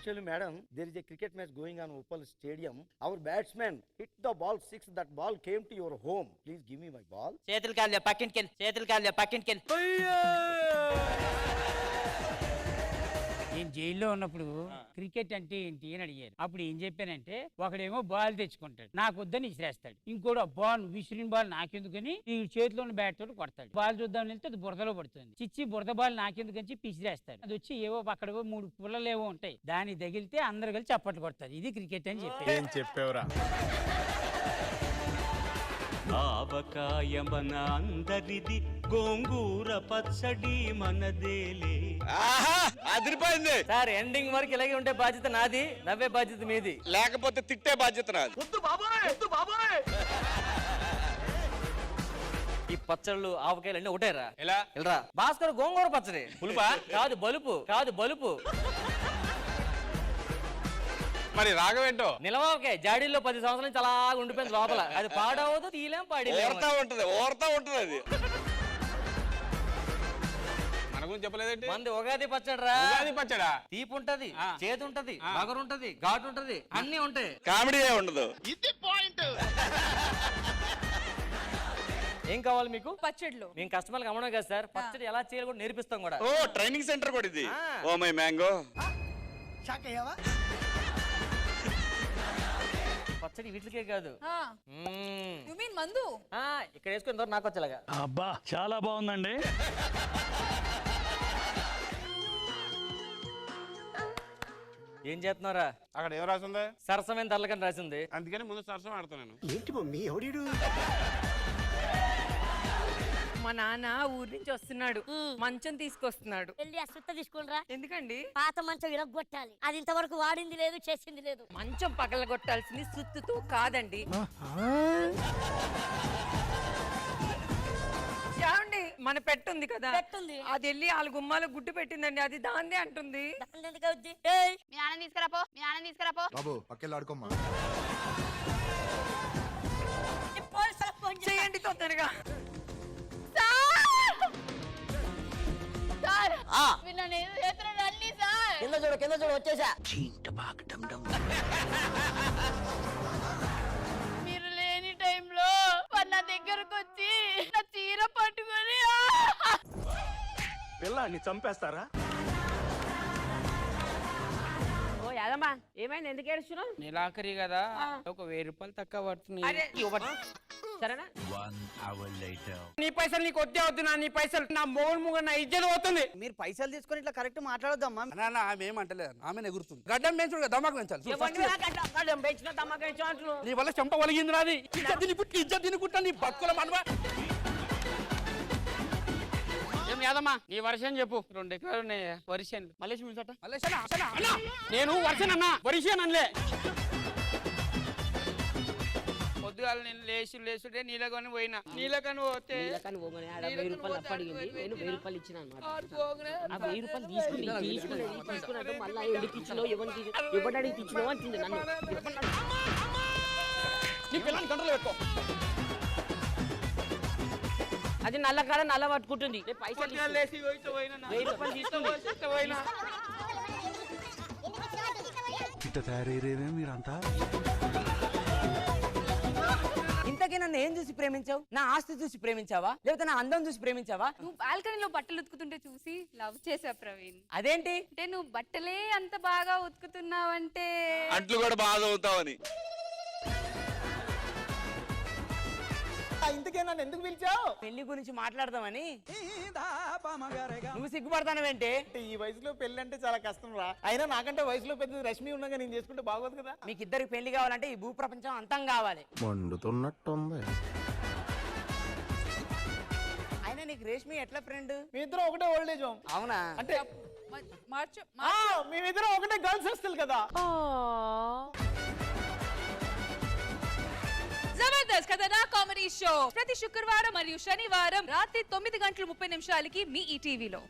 Actually, madam, there is a cricket match going on Opal Stadium. Our batsman hit the ball 6. That ball came to your home. Please give me my ball. చేతులు కాళ్ళు పక్కింటికెళ్ళి నేను జైల్లో ఉన్నప్పుడు cricket అంటే ఏంటి అని అడిగారు. అప్పుడు ఏం చెప్పానంటే, ఒకడేమో బాల్ తెచ్చుకుంటాడు, నాకు వద్దని విసిరేస్తాడు. ఇంకోటి బాల్ విసిరిన బాల్ నాకెందుకని ఈ చేతిలో ఉన్న బ్యాట్ తోటి కొడతాడు. బాల్ చూద్దాం వెళ్తే అది బురదలో పడుతుంది. చిచ్చి బురద బాల్ నాకెందుకని పిసిరేస్తాడు. అది వచ్చి ఏవో అక్కడ 3 పుల్లలు ఏవో ఉంటాయి, దాన్ని తగిలితే అందరు కలిసి చప్పట్లు కొడతారు. ఇది క్రికెట్ అని చెప్పేవరా. ఆవకాయ మన అందరిది, గోంగూర పచ్చడి మనదేలే. అదిరిపోయింది సార్. ఎండింగ్ వరకు ఇలాగే ఉంటే బాధ్యత నాది, నవ్వే బాధ్యత మీది, లేకపోతే తిట్టే బాధ్యత నాది. ఈ పచ్చళ్ళు ఆవకాయలు అన్ని ఒకటేరా. ఎలా వెళ్ళరా భాస్కర్. గోంగూర పచ్చడి పులుపా కాదు, బలుపు. మరి రాగమేంటో నిలవాకే జాడీల్లో 10 సంవత్సరాల నుంచి అలా ఉండిపోయింది లోపల. అది పాడవదు, తీలేం ఓర్తా ఉంటది అది. మన గురించి చెప్పలేదండి. మంది ఉగాది పచ్చడిరా. ఉగాది పచ్చడా? తీపి ఉంటది, చేదు ఉంటది, బగరు ఉంటది, ఘాటు ఉంటది, అన్ని ఉంటాయి. కామెడీ ఉండదు. ఇది పాయింట్. ఏం కావాలి మీకు? పచ్చడిలో మేము కస్టమర్లకు అమ్మడం కదా సార్, పచ్చడి ఎలా చేయాలి కూడా నేర్పిస్తాం కూడా. ఓ ట్రైనింగ్ సెంటర్ కూడా ఇది. Oh my mango. పచ్చడి వీటికే కాదు, మందు ఇక్కడ వేసుకుని నాకు వచ్చేలాగా. అబ్బా చాలా బాగుందండి. ఏం చేస్తున్నారా? అక్కడ ఏం రాసిందా? సరసమైన తరలకని రాసింది, అందుకని ముందు సరసం ఆడుతున్నాను. ఏంటి మమ్మీ ఎవడీడు? మా నాన్న ఊరి నుంచి వస్తున్నాడు, మంచం తీసుకొస్తున్నాడు. వెళ్ళి ఆ సుత్త తీసుకునిరా. ఎందుకండి? పాత మంచం ఇరగొట్టాలి, అది ఇంతవరకు వాడింది లేదు, చేసింది లేదు. మంచం పగల కొట్టాల్సింది సుత్తుతో కాదండి. ఏమండి, మన పెట్టుంది కదా, పెట్టుంది. అది వెళ్ళి వాళ్ళ గుమ్మాలో గుడ్డు పెట్టిందండి, అది దాందే అంటుంది. మీ నాన్న తీసుకురాపో. బాబు పక్కెళ్ళి ఆడుకోమ్మా. చేయండి తొందరగా. కింద చూడు వచ్చేసా. మీరు లేని టైంలో నా దగ్గరకు వచ్చి నా చీర పట్టుకొని పిల్లాన్ని చంపేస్తారా? ఓ యాదమ్మా, ఏమైంది? ఎందుకు ఏడుస్తున్నావు? నెలాఖరి కదా, ఒక 1000 రూపాయలు తక్కువ పడుతున్నాయి. సరేనా? నీ పైసలు నీకు వద్దే వద్దు. నీ పైసలు నా మూగ నా ఇజ్జత పోతుంది. మీరు పైసలు తీసుకొని ఇట్లా కరెక్ట్ మాట్లాడొద్దమ్మా. ఆమె ఏమంటలేదు, ఆమె ఎగురుతుంది. గడ్డం పెంచుడు కదా, దమాకు పెంచాలి. నీ వల్ల చెంప ఒలిగింది నాది. ఇజ్జత్ తినుకుంటా నీ బతుకుల మనవా. ఏం యాదమ్మా, నీ వర్షం చెప్పు. 2 ఎకరాలు ఉన్నాయి వరిసేను. మలేసి మించట నేను వర్షం అన్నా, వరిసేను అనలే. పొద్దుగాల నేను లేచుడే నీళ్ళకని పోయినా. నీళ్ళకని పోతే 1000 రూపాయలు అప్పడిగింది, నేను 1000 రూపాయలు ఇచ్చిన అన్నమాట. ఆ 1000 రూపాయలు తీసుకున్నట్టు మళ్ళీ ఎందుకు ఇచ్చినావు, ఎవరికి ఇచ్చినావు అంటుంది నన్ను. నీ పిల్లల్ని కంట్రోల్ పెట్టుకో. అది నల్ల కాడ నల్ల పట్టుకుంటుంది. పైసలు 1000 రూపాయలు తీసుకుని ఇట్ట తయారయ్యేదే మీరంతా. ఇంతకీ నన్ను ఏం చూసి ప్రేమించావు? నా ఆస్తి చూసి ప్రేమించావా, లేకపోతే నా అందం చూసి ప్రేమించావా? నువ్వు బాల్కనీలో బట్టలు ఉతుకుతుంటే చూసి లవ్ చేసా ప్రవీణ్. అదేంటి అంటే నువ్వు బట్టలే అంత బాగా ఉతుకుతున్నావంటే అంట్లు కూడా బాగా అవుతావని. ఇంతకే నన్ను ఎందుకు పిలిచావు? పెళ్లి గురించి మాట్లాడదామని. నువ్వు సిగ్గుపడతానవేంటి? ఈ వయసులో పెళ్లి అంటే చాలా కష్టం రా. అయినా నాకంటే వయసులో పెద్ద రష్మి ఉండగా నేను చేసుకుంటే బాగోదు కదా. మీకు ఇద్దరికి పెళ్లి కావాలంటే ఈ భూప్రపంచం అంతం కావాలి. మండుతున్నట్టుంది. అయినా నీకు రేష్మి ఎట్లా ఫ్రెండ్? మీ ఇద్దరు ఒకటే ఓల్డేజ్ హోమ్. అవునా? అంటే మేమిద్దరం ఒకటే గర్ల్స్ హాస్టల్ కదా. జబర్దస్త్ కథనా కామెడీ షో ప్రతి శుక్రవారం మరియు శనివారం రాత్రి 9:30 మీ ఈ టీవీలో.